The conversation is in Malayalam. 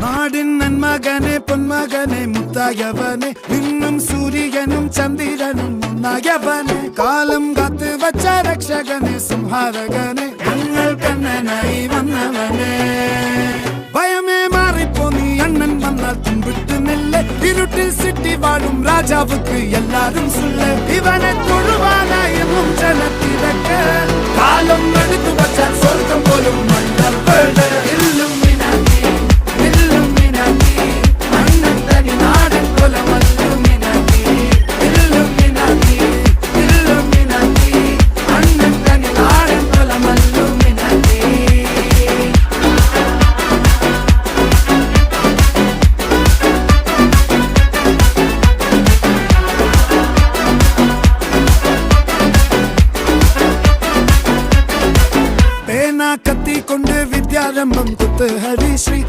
നാടിൻ നന്മകനെ പൊന്മകനെ മുത്തായവനെ നിന്നും സൂര്യനും ചന്ദ്രനും ഒന്നായവനെ കാലം കാത്ത് വച്ച രക്ഷകനെ സംഹാരകനെ ഞങ്ങൾ കണ്ണനായി വന്നവനെ ഭയമേ മാറിപ്പോ നീ അണ്ണൻ വന്നാൽ തുമ്പിട്ട് നെല്ല് ഇരുട്ടിൽ സിറ്റി വാഴും രാജാവുക്ക് എല്ലാരും സുല്ല് ഇവനെ തൊഴുവാനായി എന്നും ജനത്തിരക്ക് കാലം എടുത്തു വച്ചാൽ സ്വർഗം പോലും മണ്ണൽ വീട് കത്തി കൊണ്ട് വിദ്യാരംഭം കുത്ത് ഹരിശ്രീ